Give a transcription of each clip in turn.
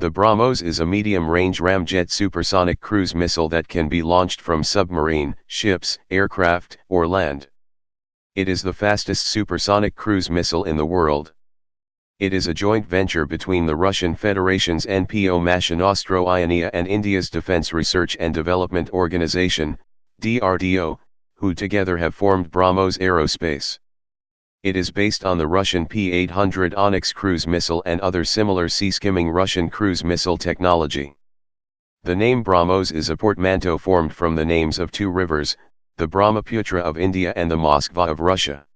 The BrahMos is a medium-range ramjet supersonic cruise missile that can be launched from submarine, ships, aircraft, or land. It is the fastest supersonic cruise missile in the world. It is a joint venture between the Russian Federation's NPO Mashinostroyenia and India's Defense Research and Development Organization, DRDO, who together have formed BrahMos Aerospace. It is based on the Russian P-800 Onyx cruise missile and other similar sea-skimming Russian cruise missile technology. The name BrahMos is a portmanteau formed from the names of two rivers, the Brahmaputra of India and the Moskva of Russia.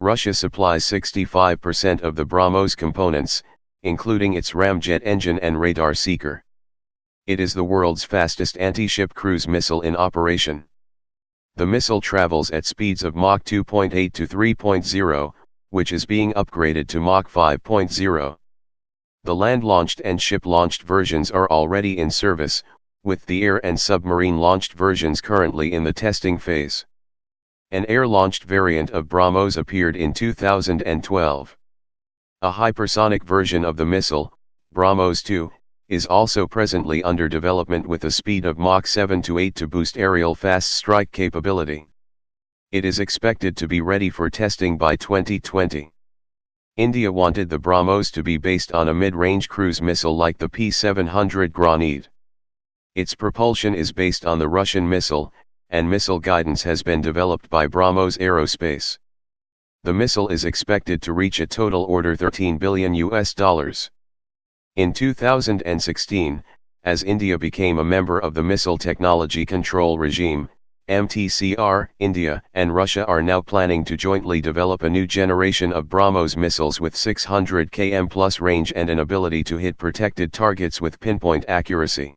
Russia supplies 65% of the BrahMos components, including its ramjet engine and radar seeker. It is the world's fastest anti-ship cruise missile in operation. The missile travels at speeds of Mach 2.8 to 3.0, which is being upgraded to Mach 5.0. The land-launched and ship-launched versions are already in service, with the air and submarine-launched versions currently in the testing phase. An air-launched variant of BrahMos appeared in 2012. A hypersonic version of the missile, BrahMos 2, is also presently under development with a speed of Mach 7 to 8 to boost aerial fast strike capability. It is expected to be ready for testing by 2020. India wanted the BrahMos to be based on a mid-range cruise missile like the P-700 Granit. Its propulsion is based on the Russian missile, and missile guidance has been developed by BrahMos Aerospace. The missile is expected to reach a total order $13 billion. In 2016, as India became a member of the Missile Technology Control Regime, MTCR, India and Russia are now planning to jointly develop a new generation of BrahMos missiles with 600 km plus range and an ability to hit protected targets with pinpoint accuracy.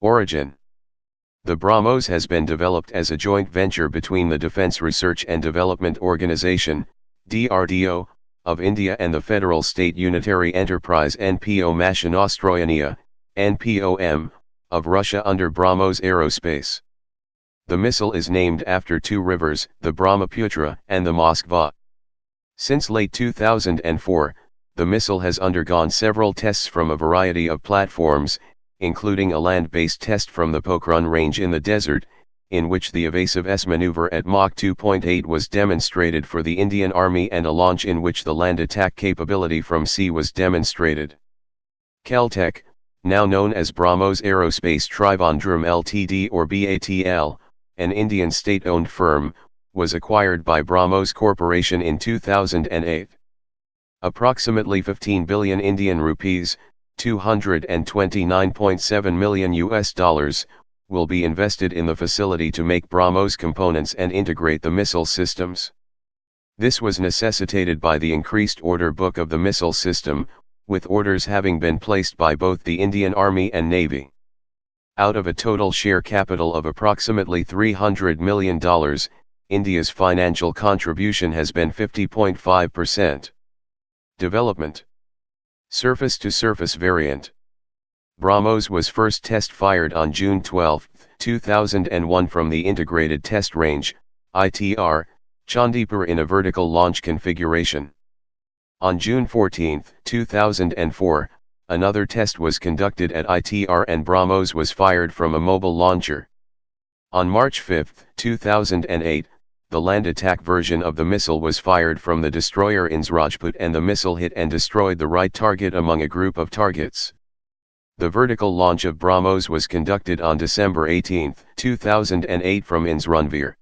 Origin: the BrahMos has been developed as a joint venture between the Defense Research and Development Organization, DRDO, of India and the Federal State Unitary Enterprise NPO Mashinostroyenia, NPOM, of Russia under BrahMos Aerospace. The missile is named after two rivers, the Brahmaputra and the Moskva. Since late 2004, the missile has undergone several tests from a variety of platforms, including a land-based test from the Pokhran Range in the desert, in which the evasive S-maneuver at Mach 2.8 was demonstrated for the Indian Army, and a launch in which the land attack capability from sea was demonstrated. Keltec, now known as BrahMos Aerospace Trivandrum Ltd or BATL, an Indian state-owned firm, was acquired by BrahMos Corporation in 2008. Approximately 15 billion Indian rupees, $229.7 million, will be invested in the facility to make BrahMos components and integrate the missile systems. This was necessitated by the increased order book of the missile system, with orders having been placed by both the Indian Army and Navy. Out of a total share capital of approximately $300 million, India's financial contribution has been 50.5%. Development: surface-to-surface variant. BrahMos was first test-fired on June 12, 2001 from the Integrated Test Range, ITR, Chandipur in a vertical launch configuration. On June 14, 2004, another test was conducted at ITR and BrahMos was fired from a mobile launcher. On March 5, 2008, the land attack version of the missile was fired from the destroyer Rajput, and the missile hit and destroyed the right target among a group of targets. The vertical launch of BrahMos was conducted on December 18, 2008 from Ranveer.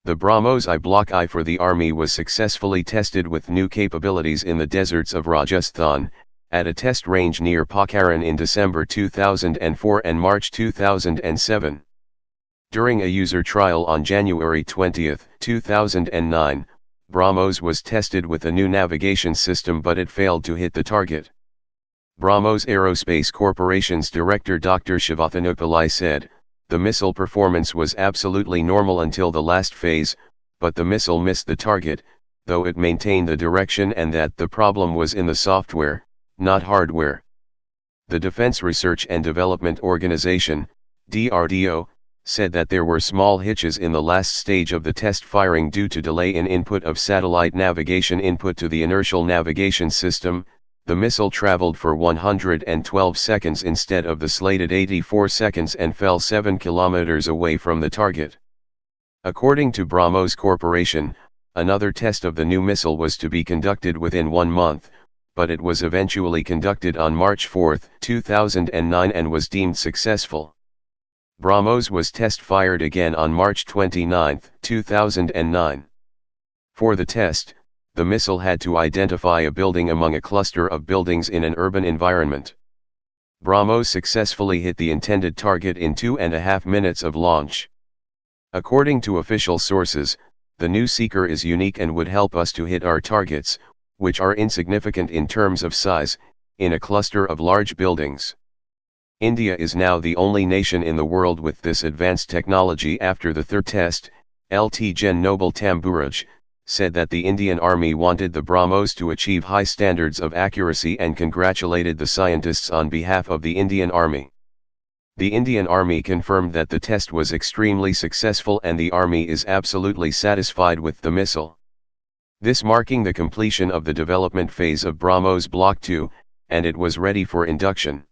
The BrahMos I Block I for the Army was successfully tested with new capabilities in the deserts of Rajasthan, at a test range near Pokhran in December 2004 and March 2007. During a user trial on January 20, 2009, BrahMos was tested with a new navigation system, but it failed to hit the target. BrahMos Aerospace Corporation's director Dr. Shivathanopillai said, "The missile performance was absolutely normal until the last phase, but the missile missed the target, though it maintained the direction, and that the problem was in the software, not hardware." The Defense Research and Development Organization, DRDO, said that there were small hitches in the last stage of the test firing due to delay in input of satellite navigation input to the inertial navigation system, The missile traveled for 112 seconds instead of the slated 84 seconds and fell 7 kilometers away from the target. According to BrahMos Corporation, another test of the new missile was to be conducted within 1 month, but it was eventually conducted on March 4, 2009 and was deemed successful. BrahMos was test-fired again on March 29, 2009. For the test, the missile had to identify a building among a cluster of buildings in an urban environment. BrahMos successfully hit the intended target in 2.5 minutes of launch. According to official sources, the new seeker is unique and would help us to hit our targets, which are insignificant in terms of size, in a cluster of large buildings. India is now the only nation in the world with this advanced technology after the third test. Lt Gen Nobel Tamburaj said that the Indian Army wanted the BrahMos to achieve high standards of accuracy and congratulated the scientists on behalf of the Indian Army. The Indian Army confirmed that the test was extremely successful and the Army is absolutely satisfied with the missile. This marking the completion of the development phase of BrahMos Block 2, and it was ready for induction.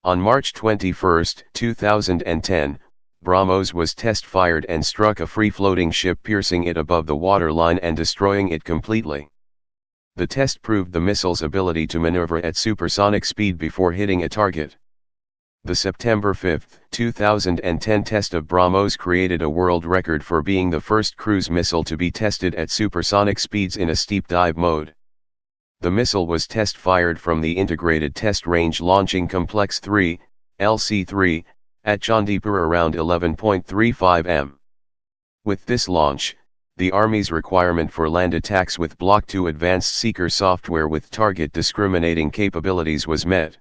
On March 21, 2010, BrahMos was test-fired and struck a free-floating ship, piercing it above the waterline and destroying it completely. The test proved the missile's ability to maneuver at supersonic speed before hitting a target. The September 5, 2010 test of BrahMos created a world record for being the first cruise missile to be tested at supersonic speeds in a steep dive mode. The missile was test-fired from the Integrated Test Range Launching Complex 3, LC3, at Chandipur around 11.35 m. With this launch, the Army's requirement for land attacks with Block 2 advanced seeker software with target discriminating capabilities was met.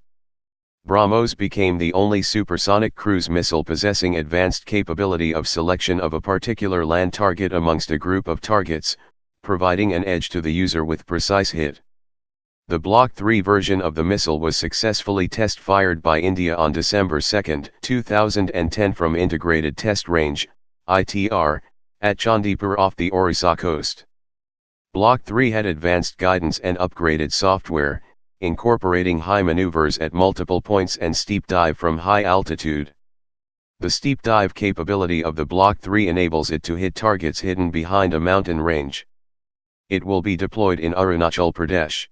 BrahMos became the only supersonic cruise missile possessing advanced capability of selection of a particular land target amongst a group of targets, providing an edge to the user with precise hit. The Block 3 version of the missile was successfully test-fired by India on December 2, 2010 from Integrated Test Range, ITR, at Chandipur off the Orissa coast. Block 3 had advanced guidance and upgraded software, incorporating high maneuvers at multiple points and steep dive from high altitude. The steep dive capability of the Block 3 enables it to hit targets hidden behind a mountain range. It will be deployed in Arunachal Pradesh.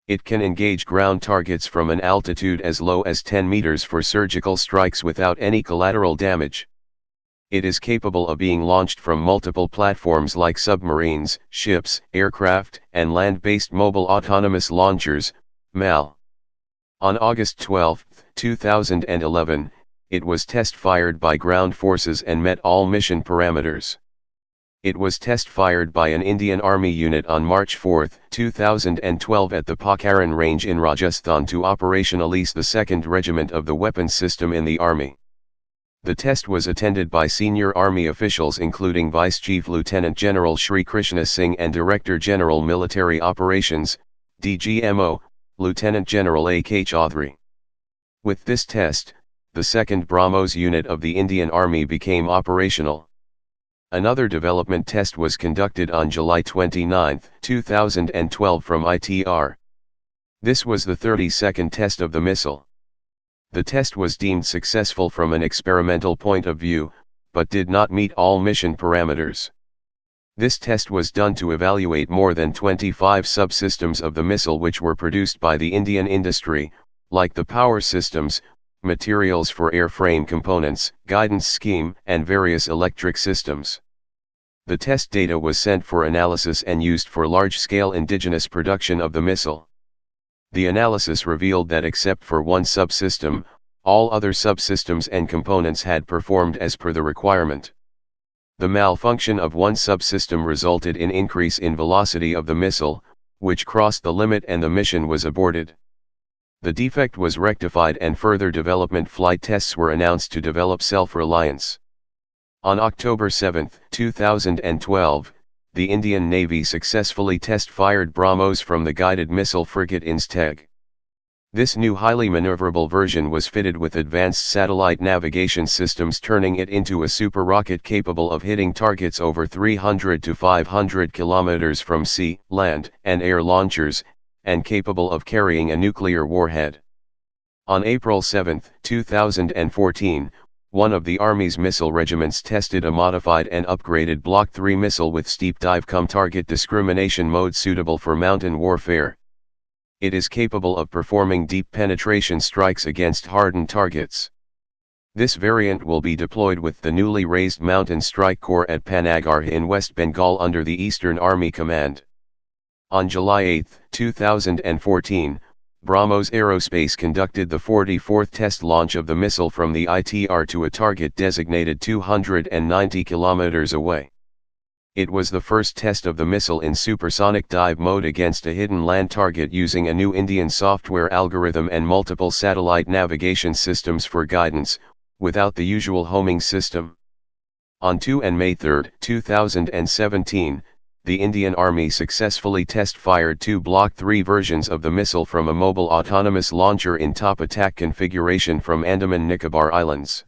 It can engage ground targets from an altitude as low as 10 meters for surgical strikes without any collateral damage. It is capable of being launched from multiple platforms like submarines, ships, aircraft, and land-based mobile autonomous launchers, MAL. On August 12, 2011, it was test-fired by ground forces and met all mission parameters. It was test-fired by an Indian Army unit on March 4, 2012 at the Pokhran range in Rajasthan to operationalize the 2nd Regiment of the Weapons System in the Army. The test was attended by senior Army officials including Vice Chief Lieutenant General Shri Krishna Singh and Director General Military Operations, DGMO, Lieutenant General A.K. Chaudhry. With this test, the 2nd BrahMos unit of the Indian Army became operational. Another development test was conducted on July 29, 2012 from ITR. This was the 32nd test of the missile. The test was deemed successful from an experimental point of view, but did not meet all mission parameters. This test was done to evaluate more than 25 subsystems of the missile which were produced by the Indian industry, like the power systems, materials for airframe components, guidance scheme, and various electric systems. The test data was sent for analysis and used for large-scale indigenous production of the missile. The analysis revealed that except for one subsystem, all other subsystems and components had performed as per the requirement. The malfunction of one subsystem resulted in increase in velocity of the missile, which crossed the limit and the mission was aborted. The defect was rectified and further development flight tests were announced to develop self-reliance. On October 7, 2012, the Indian Navy successfully test-fired BrahMos from the guided missile frigate Insteg. This new highly maneuverable version was fitted with advanced satellite navigation systems, turning it into a super rocket capable of hitting targets over 300 to 500 kilometers from sea, land, and air launchers, and capable of carrying a nuclear warhead. On April 7, 2014, one of the Army's missile regiments tested a modified and upgraded Block 3 missile with steep dive target discrimination mode suitable for mountain warfare. It is capable of performing deep penetration strikes against hardened targets. This variant will be deployed with the newly raised Mountain Strike Corps at Panagarh in West Bengal under the Eastern Army Command. On July 8, 2014, BrahMos Aerospace conducted the 44th test launch of the missile from the ITR to a target designated 290 kilometers away. It was the first test of the missile in supersonic dive mode against a hidden land target using a new Indian software algorithm and multiple satellite navigation systems for guidance, without the usual homing system. On 2 and May 3, 2017, the Indian Army successfully test-fired 2 Block 3 versions of the missile from a mobile autonomous launcher in top attack configuration from Andaman Nicobar Islands.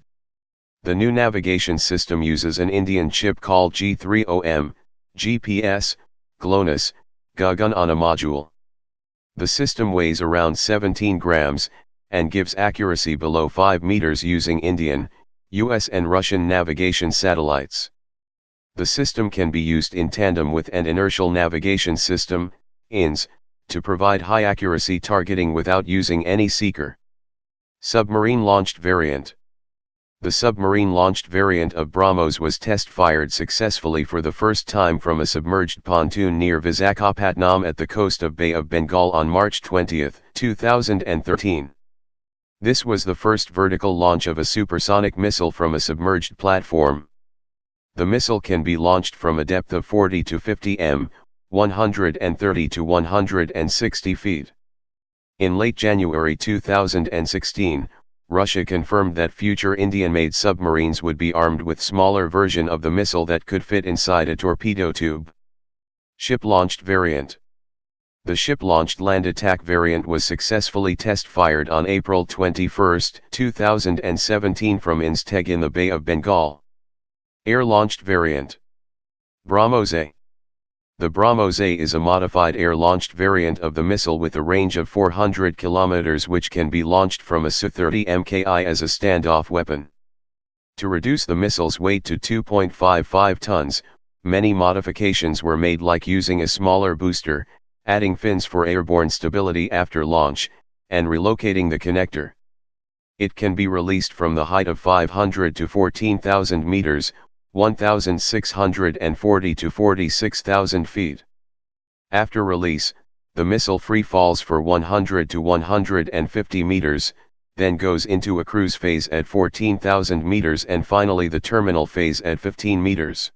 The new navigation system uses an Indian chip called G30M, GPS, GLONASS, Gagan on a module. The system weighs around 17 grams, and gives accuracy below 5 meters using Indian, US and Russian navigation satellites. The system can be used in tandem with an inertial navigation system, INS, to provide high accuracy targeting without using any seeker. Submarine launched variant. The submarine launched variant of BrahMos was test-fired successfully for the first time from a submerged pontoon near Visakhapatnam at the coast of Bay of Bengal on March 20, 2013. This was the first vertical launch of a supersonic missile from a submerged platform. The missile can be launched from a depth of 40 to 50 m, 130 to 160 feet. In late January 2016, Russia confirmed that future Indian-made submarines would be armed with smaller version of the missile that could fit inside a torpedo tube. Ship-launched variant. The ship-launched land attack variant was successfully test-fired on April 21, 2017 from Insteg in the Bay of Bengal. Air-launched variant. BrahMos A. The BrahMos A is a modified air-launched variant of the missile with a range of 400 km which can be launched from a Su-30 Mki as a standoff weapon. To reduce the missile's weight to 2.55 tons, many modifications were made, like using a smaller booster, adding fins for airborne stability after launch, and relocating the connector. It can be released from the height of 500 to 14,000 meters, 1,640 to 46,000 feet. After release, the missile free falls for 100 to 150 meters, then goes into a cruise phase at 14,000 meters and finally the terminal phase at 15 meters.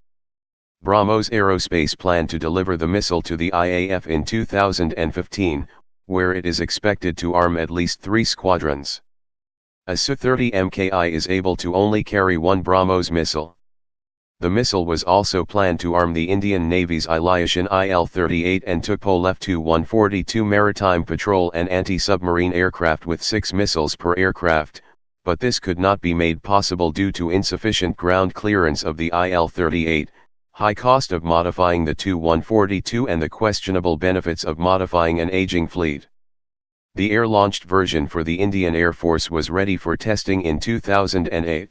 BrahMos Aerospace planned to deliver the missile to the IAF in 2015, where it is expected to arm at least 3 squadrons. A Su-30 Mki is able to only carry 1 BrahMos missile. The missile was also planned to arm the Indian Navy's Ilyushin IL-38 and Tupolev Tu-142 maritime patrol and anti-submarine aircraft with 6 missiles per aircraft, but this could not be made possible due to insufficient ground clearance of the IL-38, high cost of modifying the Tu-142 and the questionable benefits of modifying an aging fleet. The air-launched version for the Indian Air Force was ready for testing in 2008.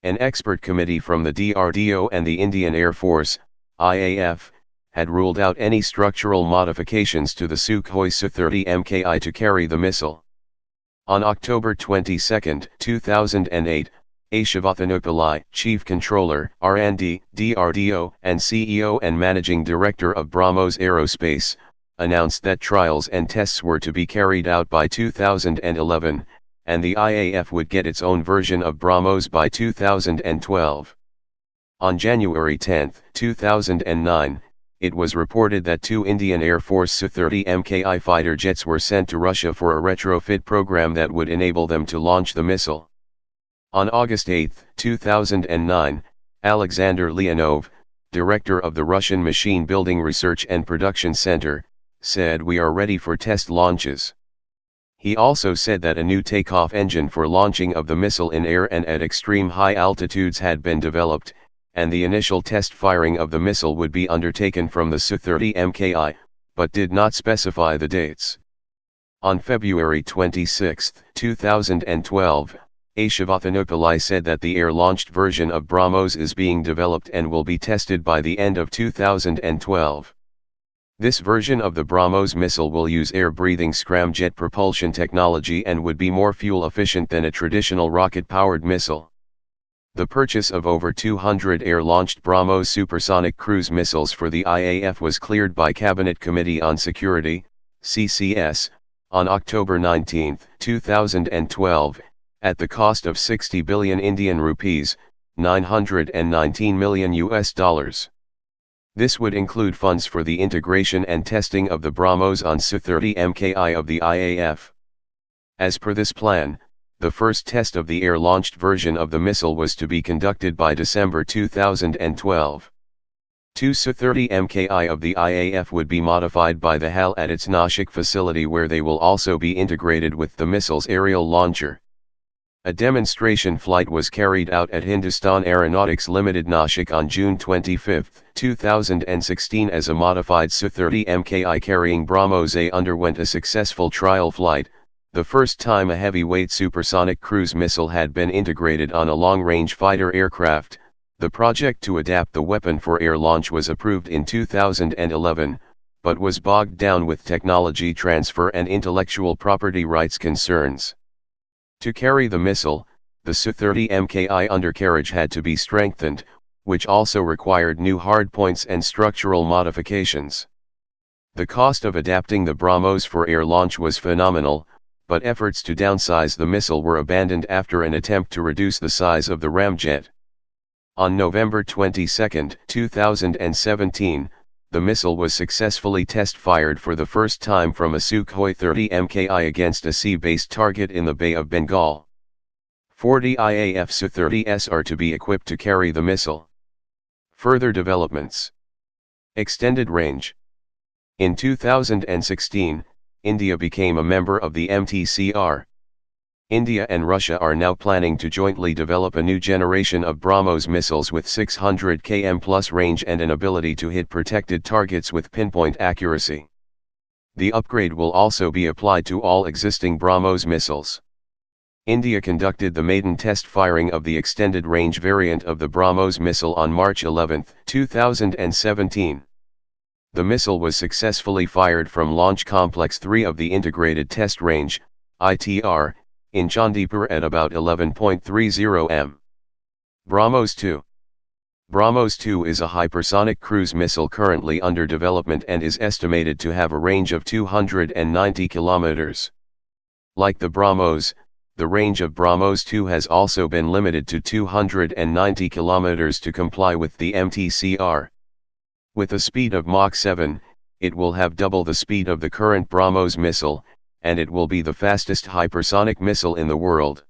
An expert committee from the DRDO and the Indian Air Force, IAF, had ruled out any structural modifications to the Sukhoi Su-30 Mki to carry the missile. On October 22, 2008, A. Shivathanupillai, Chief Controller, R&D, DRDO, and CEO and Managing Director of BrahMos Aerospace, announced that trials and tests were to be carried out by 2011, and the IAF would get its own version of BrahMos by 2012. On January 10, 2009, it was reported that 2 Indian Air Force Su-30 Mki fighter jets were sent to Russia for a retrofit program that would enable them to launch the missile. On August 8, 2009, Alexander Leonov, director of the Russian Machine Building Research and Production Center, said, "We are ready for test launches." He also said that a new takeoff engine for launching of the missile in air and at extreme high altitudes had been developed, and the initial test firing of the missile would be undertaken from the Su-30 Mki, but did not specify the dates. On February 26, 2012, Ashivathanopoulos said that the air-launched version of BrahMos is being developed and will be tested by the end of 2012. This version of the BrahMos missile will use air-breathing scramjet propulsion technology and would be more fuel-efficient than a traditional rocket-powered missile. The purchase of over 200 air-launched BrahMos supersonic cruise missiles for the IAF was cleared by Cabinet Committee on Security, CCS, on October 19, 2012, at the cost of 60 billion Indian rupees, $919 million US. This would include funds for the integration and testing of the BrahMos on Su-30 MKI of the IAF. As per this plan, the first test of the air-launched version of the missile was to be conducted by December 2012. Two Su-30 MKI of the IAF would be modified by the HAL at its Nashik facility, where they will also be integrated with the missile's aerial launcher. A demonstration flight was carried out at Hindustan Aeronautics Limited Nashik on June 25, 2016 as a modified Su-30 MKI carrying BrahMos A underwent a successful trial flight, the first time a heavyweight supersonic cruise missile had been integrated on a long-range fighter aircraft. The project to adapt the weapon for air launch was approved in 2011, but was bogged down with technology transfer and intellectual property rights concerns. To carry the missile, the Su-30 MKI undercarriage had to be strengthened, which also required new hardpoints and structural modifications. The cost of adapting the BrahMos for air launch was phenomenal, but efforts to downsize the missile were abandoned after an attempt to reduce the size of the ramjet. On November 22, 2017, the missile was successfully test-fired for the first time from a Sukhoi 30 MKI against a sea-based target in the Bay of Bengal. 40 IAF Su-30s are to be equipped to carry the missile. Further developments. Extended range. In 2016, India became a member of the MTCR. India and Russia are now planning to jointly develop a new generation of BrahMos missiles with 600 km plus range and an ability to hit protected targets with pinpoint accuracy. The upgrade will also be applied to all existing BrahMos missiles. India conducted the maiden test firing of the extended range variant of the BrahMos missile on March 11, 2017. The missile was successfully fired from Launch Complex 3 of the Integrated Test Range, ITR, in Chandipur at about 11.30 m. BrahMos 2. BrahMos 2 is a hypersonic cruise missile currently under development and is estimated to have a range of 290 kilometers. Like the BrahMos, the range of BrahMos 2 has also been limited to 290 kilometers to comply with the MTCR. With a speed of Mach 7, it will have double the speed of the current BrahMos missile, and it will be the fastest hypersonic missile in the world.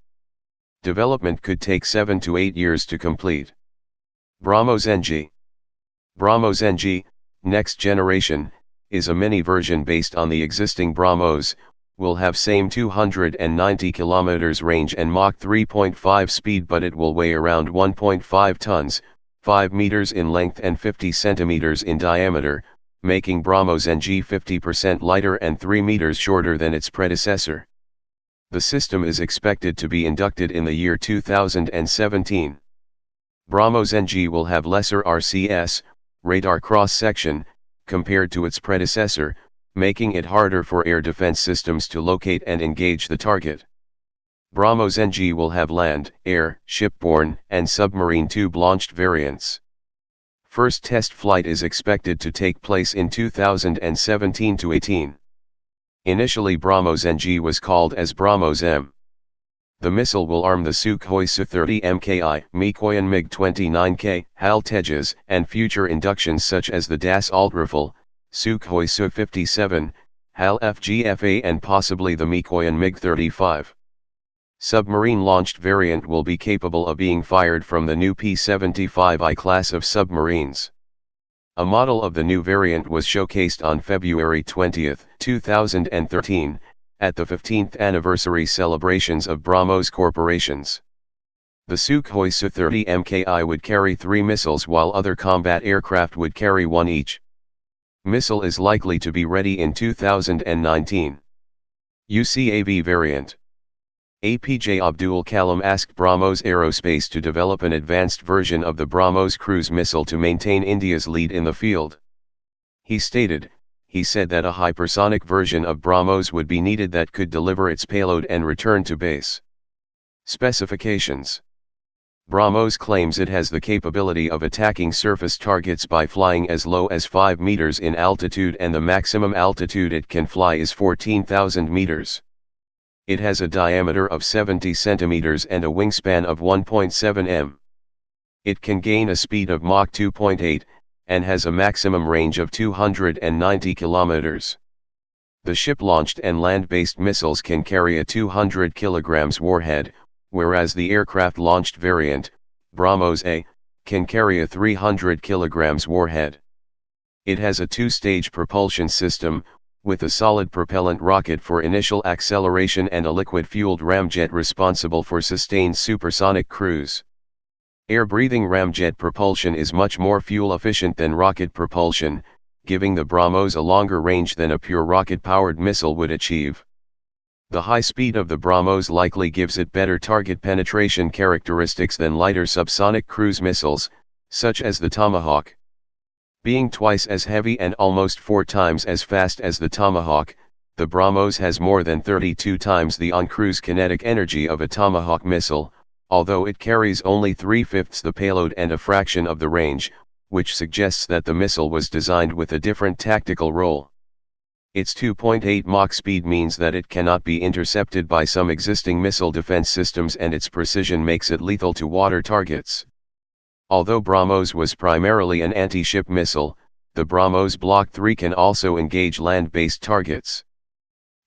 Development could take 7 to 8 years to complete. BrahMos NG. BrahMos NG, next generation, is a mini version based on the existing BrahMos, will have same 290 km range and Mach 3.5 speed, but it will weigh around 1.5 tons, 5 meters in length and 50 centimeters in diameter, making BrahMos NG 50% lighter and 3 meters shorter than its predecessor. The system is expected to be inducted in the year 2017. BrahMos NG will have lesser RCS, radar cross-section, compared to its predecessor, making it harder for air defense systems to locate and engage the target. BrahMos NG will have land, air, shipborne, and submarine tube-launched variants. First test flight is expected to take place in 2017-18. Initially BrahMos NG was called as BrahMos M. The missile will arm the Sukhoi Su-30 MKI, Mikoyan MiG-29K, HAL Tejas, and future inductions such as the Das Altrifle, Sukhoi Su-57, HAL FGFA, and possibly the Mikoyan MiG-35. Submarine-launched variant will be capable of being fired from the new P-75I class of submarines. A model of the new variant was showcased on February 20, 2013, at the 15th anniversary celebrations of BrahMos Corporations. The Sukhoi Su-30 MKI would carry 3 missiles while other combat aircraft would carry 1 each. Missile is likely to be ready in 2019. UCAV variant. APJ Abdul Kalam asked BrahMos Aerospace to develop an advanced version of the BrahMos cruise missile to maintain India's lead in the field. He said that a hypersonic version of BrahMos would be needed that could deliver its payload and return to base. Specifications. BrahMos claims it has the capability of attacking surface targets by flying as low as 5 meters in altitude, and the maximum altitude it can fly is 14,000 meters. It has a diameter of 70 centimeters and a wingspan of 1.7 m. It can gain a speed of Mach 2.8, and has a maximum range of 290 kilometers. The ship-launched and land-based missiles can carry a 200 kilograms warhead, whereas the aircraft-launched variant, BrahMos A, can carry a 300 kilograms warhead. It has a two-stage propulsion system, with a solid propellant rocket for initial acceleration and a liquid-fueled ramjet responsible for sustained supersonic cruise. Air-breathing ramjet propulsion is much more fuel-efficient than rocket propulsion, giving the BrahMos a longer range than a pure rocket-powered missile would achieve. The high speed of the BrahMos likely gives it better target penetration characteristics than lighter subsonic cruise missiles, such as the Tomahawk. Being twice as heavy and almost 4 times as fast as the Tomahawk, the BrahMos has more than 32 times the on-cruise kinetic energy of a Tomahawk missile, although it carries only 3/5 the payload and a fraction of the range, which suggests that the missile was designed with a different tactical role. Its 2.8 Mach speed means that it cannot be intercepted by some existing missile defense systems, and its precision makes it lethal to water targets. Although BrahMos was primarily an anti-ship missile, the BrahMos Block 3 can also engage land-based targets.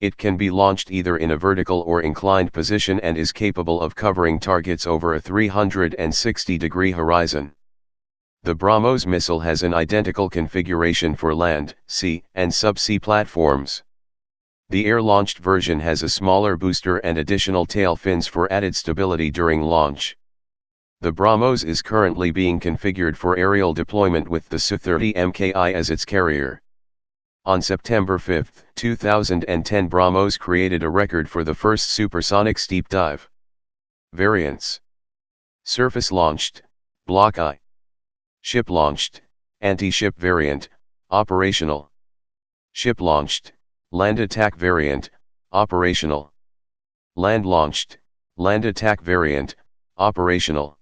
It can be launched either in a vertical or inclined position and is capable of covering targets over a 360-degree horizon. The BrahMos missile has an identical configuration for land, sea, and subsea platforms. The air-launched version has a smaller booster and additional tail fins for added stability during launch. The BrahMos is currently being configured for aerial deployment with the Su-30 Mki as its carrier. On September 5, 2010, BrahMos created a record for the first supersonic steep dive. Variants. Surface-launched, Block I. Ship-launched, anti-ship variant, operational. Ship-launched, land attack variant, operational. Land-launched, land attack variant, operational.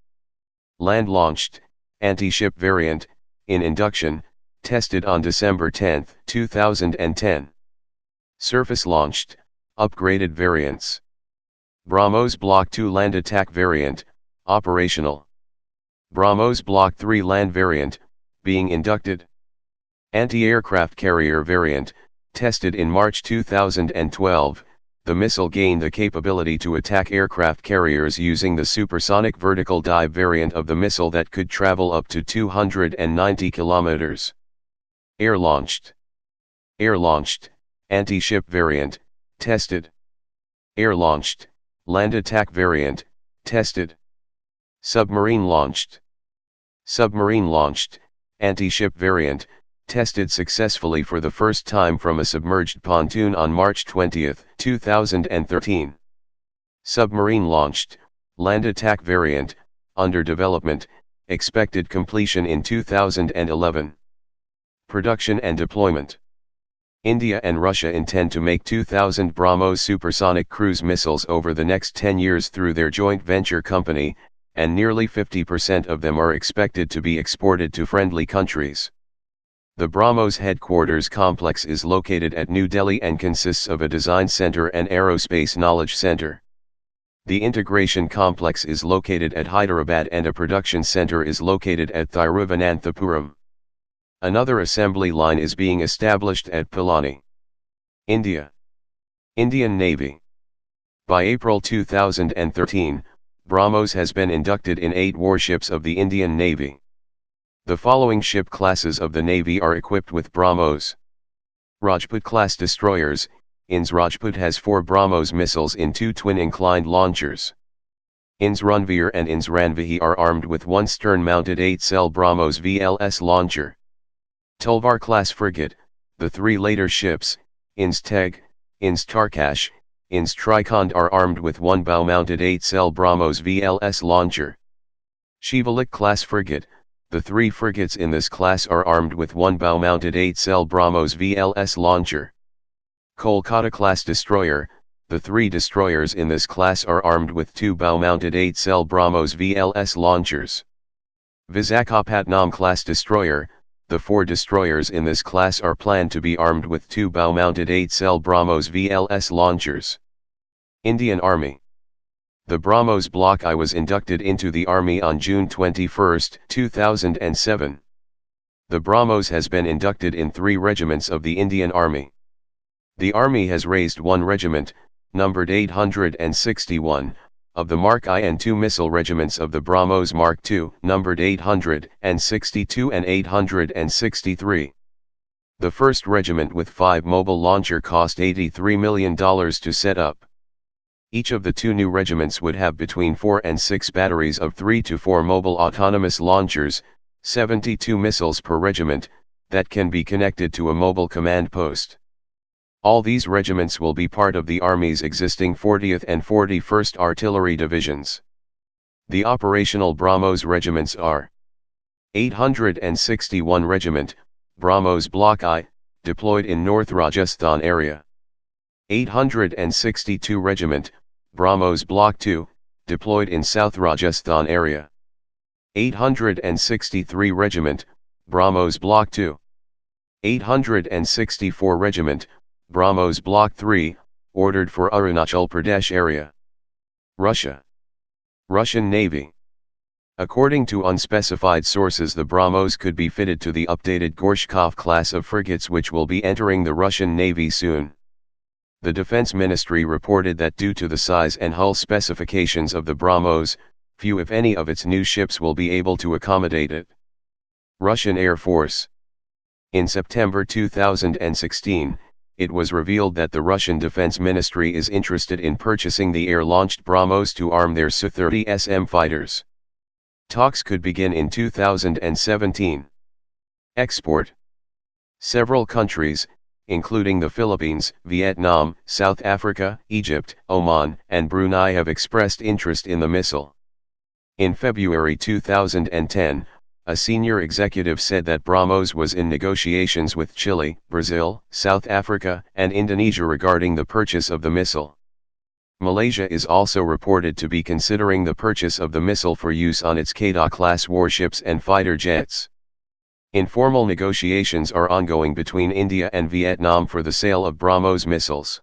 Land-launched, anti-ship variant, in induction, tested on December 10, 2010. Surface-launched, upgraded variants. BrahMos Block 2 land attack variant, operational. BrahMos Block 3 land variant, being inducted. Anti-aircraft carrier variant, tested in March 2012, the missile gained the capability to attack aircraft carriers using the supersonic vertical dive variant of the missile that could travel up to 290 kilometers. Air-launched. Air-launched, anti-ship variant, tested. Air-launched, land attack variant, tested. Submarine-launched. Submarine-launched, anti-ship variant, tested successfully for the first time from a submerged pontoon on March 20, 2013. Submarine-launched, land attack variant, under development, expected completion in 2011. Production and deployment. India and Russia intend to make 2,000 BrahMos supersonic cruise missiles over the next 10 years through their joint venture company, and nearly 50% of them are expected to be exported to friendly countries. The BrahMos headquarters complex is located at New Delhi and consists of a design center and aerospace knowledge center. The integration complex is located at Hyderabad and a production center is located at Thiruvananthapuram. Another assembly line is being established at Pilani, India. Indian Navy. By April 2013, BrahMos has been inducted in 8 warships of the Indian Navy. The following ship classes of the Navy are equipped with BrahMos. Rajput-class destroyers. INS Rajput has 4 BrahMos missiles in 2 twin-inclined launchers. INS Ranveer and INS Ranvehi are armed with one stern-mounted 8-cell BrahMos VLS launcher. Tulvar-class frigate, the three later ships, Insteg, Instarkash, Instrikond are armed with one bow-mounted 8-cell BrahMos VLS launcher. Shivalik-class frigate, the three frigates in this class are armed with one bow-mounted 8-cell BrahMos VLS launcher. Kolkata-class destroyer, the three destroyers in this class are armed with two bow-mounted 8-cell BrahMos VLS launchers. Visakhapatnam-class destroyer, the four destroyers in this class are planned to be armed with two bow-mounted 8-cell BrahMos VLS launchers. Indian Army. The BrahMos Block I was inducted into the Army on June 21, 2007. The BrahMos has been inducted in 3 regiments of the Indian Army. The Army has raised 1 regiment, numbered 861, of the Mark I and 2 missile regiments of the BrahMos Mark II, numbered 862 and 863. The 1st regiment with 5 mobile launcher cost $83 million to set up. Each of the 2 new regiments would have between 4 and 6 batteries of 3 to 4 mobile autonomous launchers, 72 missiles per regiment, that can be connected to a mobile command post. All these regiments will be part of the Army's existing 40th and 41st Artillery Divisions. The operational BrahMos regiments are 861 Regiment, BrahMos Block I, deployed in North Rajasthan area. 862 Regiment, BrahMos Block II, deployed in South Rajasthan area. 863 Regiment, BrahMos Block II. 864 Regiment, BrahMos Block III, ordered for Arunachal Pradesh area. Russia. Russian Navy. According to unspecified sources, the BrahMos could be fitted to the updated Gorshkov class of frigates which will be entering the Russian Navy soon. The Defense Ministry reported that due to the size and hull specifications of the BrahMos, few if any of its new ships will be able to accommodate it. Russian Air Force. In September 2016, it was revealed that the Russian Defense Ministry is interested in purchasing the air-launched BrahMos to arm their Su-30 SM fighters. Talks could begin in 2017. Export. Several countries, including the Philippines, Vietnam, South Africa, Egypt, Oman, and Brunei have expressed interest in the missile. In February 2010, a senior executive said that BrahMos was in negotiations with Chile, Brazil, South Africa, and Indonesia regarding the purchase of the missile. Malaysia is also reported to be considering the purchase of the missile for use on its Kedah-class warships and fighter jets. Informal negotiations are ongoing between India and Vietnam for the sale of BrahMos missiles.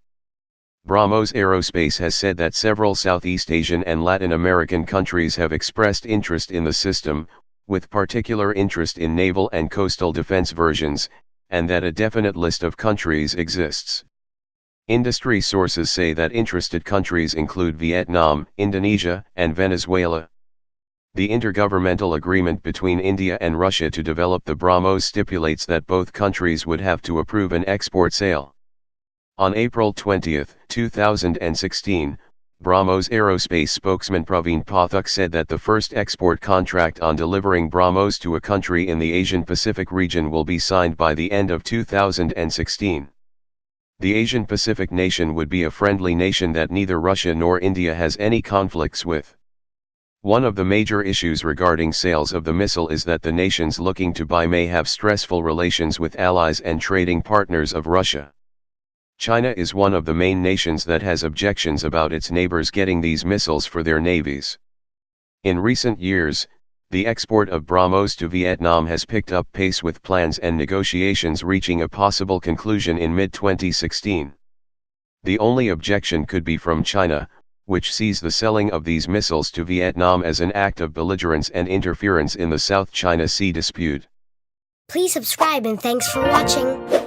BrahMos Aerospace has said that several Southeast Asian and Latin American countries have expressed interest in the system, with particular interest in naval and coastal defense versions, and that a definite list of countries exists. Industry sources say that interested countries include Vietnam, Indonesia, and Venezuela. The intergovernmental agreement between India and Russia to develop the BrahMos stipulates that both countries would have to approve an export sale. On April 20, 2016, BrahMos Aerospace spokesman Praveen Pathak said that the first export contract on delivering BrahMos to a country in the Asian Pacific region will be signed by the end of 2016. The Asian Pacific nation would be a friendly nation that neither Russia nor India has any conflicts with. One of the major issues regarding sales of the missile is that the nations looking to buy may have stressful relations with allies and trading partners of Russia. China is one of the main nations that has objections about its neighbors getting these missiles for their navies. In recent years, the export of BrahMos to Vietnam has picked up pace with plans and negotiations reaching a possible conclusion in mid-2016. The only objection could be from China, which sees the selling of these missiles to Vietnam as an act of belligerence and interference in the South China Sea dispute. Please subscribe and thanks for watching.